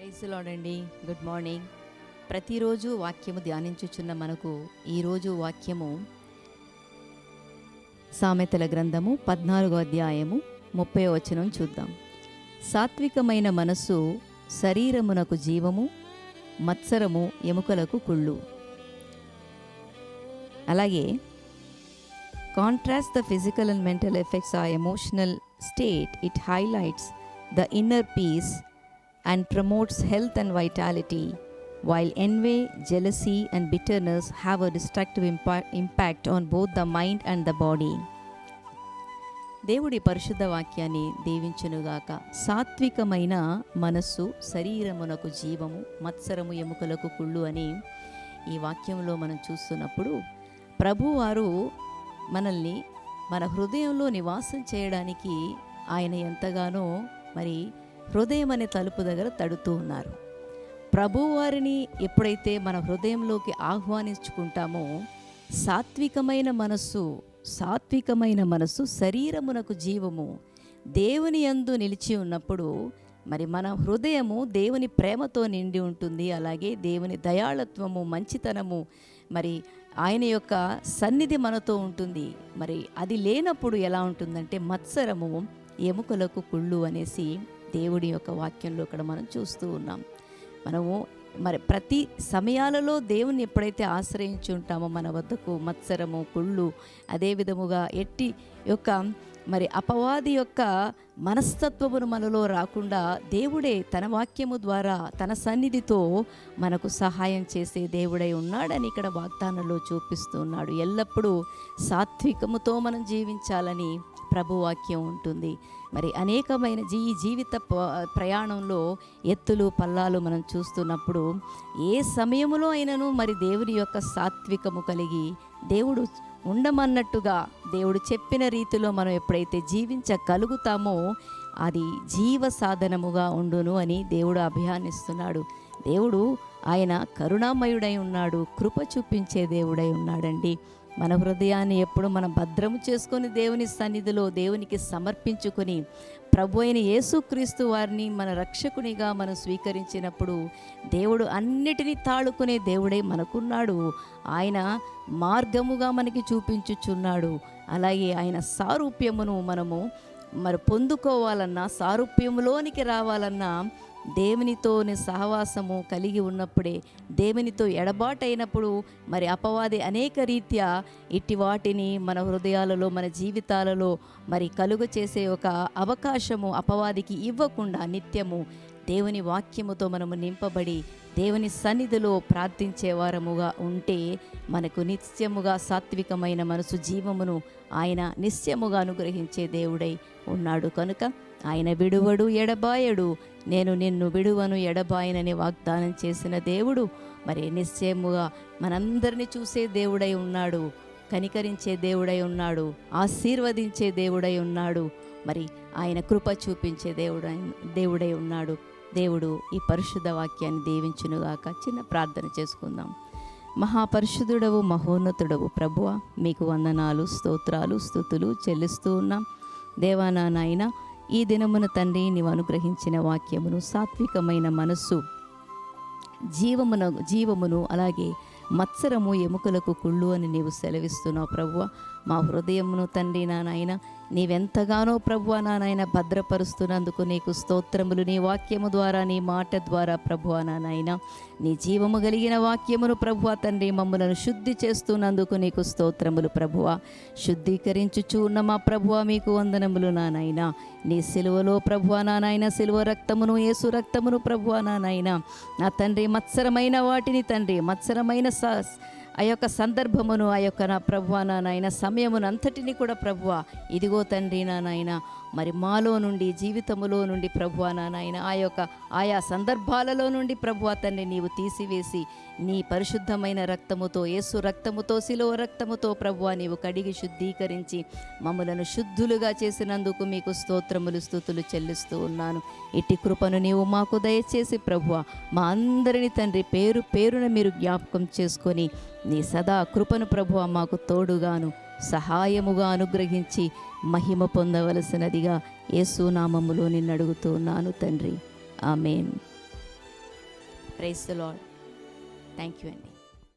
Praise lord అండి. Good morning. ప్రతిరోజు వాక్యము ధ్యానించుచున్న మనకు ఈరోజు వాక్యము సామెతల గ్రంథము 14వ అధ్యాయము 30వ వచనం చూద్దాం. సాత్వికమైన మనస్సు శరీరమునకు జీవము, మత్సరము ఎముకలకు కుళ్ళు. అలాగే contrast the physical and mental effects or emotional state, it highlights the inner peace and promotes health and vitality, while envy, jealousy and bitterness have a destructive impact on both the mind and the body. దేవుడి పరిశుద్ధ వాక్యాన్ని దీవించునుగాక. సాత్వికమైన మనస్సు శరీరమునకు జీవము, మత్సరము ఎముకలకు కుళ్ళు అని ఈ వాక్యంలో మనం చూస్తున్నప్పుడు ప్రభువారు మనల్ని మన హృదయంలో నివాసం చేయడానికి ఆయన ఎంతగానో మరి హృదయం అనే తలుపు దగ్గర తడుతూ ఉన్నారు. ప్రభువారిని ఎప్పుడైతే మన హృదయంలోకి ఆహ్వానించుకుంటామో సాత్వికమైన మనస్సు శరీరమునకు జీవము, దేవుని యందు నిలిచి ఉన్నప్పుడు మరి మన హృదయము దేవుని ప్రేమతో నిండి ఉంటుంది. అలాగే దేవుని దయాళత్వము, మంచితనము, మరి ఆయన యొక్క సన్నిధి మనతో ఉంటుంది. మరి అది లేనప్పుడు ఎలా ఉంటుందంటే మత్సరము ఎముకలకు కుళ్ళు అనేసి దేవుడి యొక్క వాక్యంలో ఇక్కడ మనం చూస్తూ ఉన్నాం. మనము మరి ప్రతి సమయాలలో దేవుని ఎప్పుడైతే ఆశ్రయించి ఉంటామో మన వద్దకు మత్సరము, కుళ్ళు, అదే విధముగా ఎట్టి యొక్క మరి అపవాది యొక్క మనస్తత్వమును మనలో రాకుండా దేవుడే తన వాక్యము ద్వారా తన సన్నిధితో మనకు సహాయం చేసే దేవుడై ఉన్నాడని ఇక్కడ వాగ్దానంలో చూపిస్తూ ఉన్నాడు. ఎల్లప్పుడూ సాత్వికముతో మనం జీవించాలని ప్రభువాక్యం ఉంటుంది. మరి అనేకమైన జీవిత ప్రయాణంలో ఎత్తులు పల్లాలు మనం చూస్తున్నప్పుడు ఏ సమయంలో అయినను మరి దేవుని యొక్క సాత్వికము కలిగి దేవుడు ఉండమన్నట్టుగా దేవుడు చెప్పిన రీతిలో మనం ఎప్పుడైతే జీవించగలుగుతామో అది జీవ సాధనముగా ఉండును అని దేవుడు అభియానిస్తున్నాడు. దేవుడు ఆయన కరుణామయుడై ఉన్నాడు, కృప చూపించే దేవుడై ఉన్నాడండి. మన హృదయాన్ని ఎప్పుడు మనం భద్రము చేసుకొని దేవుని సన్నిధిలో దేవునికి సమర్పించుకొని ప్రభు అయిన యేసుక్రీస్తు వారిని మన రక్షకునిగా మనం స్వీకరించినప్పుడు దేవుడు అన్నిటినీ తాళుకునే దేవుడై మనకున్నాడు. ఆయన మార్గముగా మనకి చూపించుచున్నాడు. అలాగే ఆయన సారూప్యమును మనము మరి పొందుకోవాలన్నా, సారూప్యములోనికి రావాలన్నా దేవునితోని సహవాసము కలిగి ఉన్నప్పుడే, దేవునితో ఎడబాటైనప్పుడు మరి అపవాది అనేక రీత్యా ఇట్టి వాటిని మన హృదయాలలో మన జీవితాలలో మరి కలుగ చేసే ఒక అవకాశము అపవాదికి ఇవ్వకుండా నిత్యము దేవుని వాక్యముతో మనము నింపబడి దేవుని సన్నిధిలో ప్రార్థించే వారముగా ఉంటే మనకు నిత్యముగా సాత్వికమైన మనసు జీవమును ఆయన నిత్యముగా అనుగ్రహించే దేవుడై ఉన్నాడు. కనుక ఆయన విడువడు, ఎడబాయడు, నేను నిన్ను విడువను, ఎడబాయనని వాగ్దానం చేసిన దేవుడు మరి నిశ్చయముగా మనందరినీ చూసే దేవుడై ఉన్నాడు, కనికరించే దేవుడై ఉన్నాడు, ఆశీర్వదించే దేవుడై ఉన్నాడు, మరి ఆయన కృప చూపించే దేవుడై ఉన్నాడు. దేవుడు ఈ పరిశుద్ధ వాక్యాన్ని దీవించునుగాక. చిన్న ప్రార్థన చేసుకుందాం. మహాపరిశుద్ధుడవు, మహోన్నతుడవు ప్రభువా, మీకు వందనాలు, స్తోత్రాలు, స్తుతులు చెల్లిస్తూ ఉన్నాం. దేవా నా నాయన, ఈ దినమున తండ్రి నీవు అనుగ్రహించిన వాక్యమును, సాత్వికమైన మనస్సు జీవమును అలాగే మత్సరము ఎముకలకు కుళ్ళు అని నీవు సెలవిస్తున్నావు ప్రభువ. మా హృదయమును తండ్రి నా నాయన నీవెంతగానో ప్రభువ నా నాయన భద్రపరుస్తున్నందుకు నీకు స్తోత్రములు. నీ వాక్యము ద్వారా, నీ మాట ద్వారా ప్రభువ నా నాయన నీ జీవము కలిగిన వాక్యమును ప్రభువ తండ్రి మమ్మలను శుద్ధి చేస్తున్నందుకు నీకు స్తోత్రములు ప్రభువ. శుద్ధీకరించుచూ ఉన్న మా ప్రభువ మీకు వందనములు నా నాయన. నీ సిలువలో ప్రభువ నా నాయన సిలువ రక్తమును, యేసు రక్తమును ప్రభువ నా నాయన నా తండ్రి మత్సరమైన వాటిని తండ్రి మత్సరమైన ఆ యొక్క సందర్భమును, ఆ యొక్క నా ప్రభువ నా నాయన సమయమును అంతటిని కూడా ప్రభువ ఇదిగో తండ్రి నా నాయన మరి మాలో నుండి జీవితములో నుండి ప్రభువ నా నాయన ఆయా సందర్భాలలో నుండి ప్రభువ తండ్రి నీవు తీసివేసి నీ పరిశుద్ధమైన రక్తముతో, యేసు రక్తముతో, శిలువ రక్తముతో ప్రభువ నీవు కడిగి శుద్ధీకరించి మమ్మలను శుద్ధులుగా చేసినందుకు మీకు స్తోత్రములు, స్తుతులు చెల్లిస్తూ ఉన్నాను. ఇట్టి కృపను నీవు మాకు దయచేసి ప్రభువ మా అందరిని తండ్రి పేరు పేరున మీరు జ్ఞాపకం చేసుకొని నీ సదా కృపను ప్రభువ మాకు తోడుగాను సహాయముగా అనుగ్రహించి మహిమ పొందవలసినదిగా యేసు నామములో నిన్ను అడుగుతున్నాను తండ్రి. Amen. Praise the lord. Thank you అండి.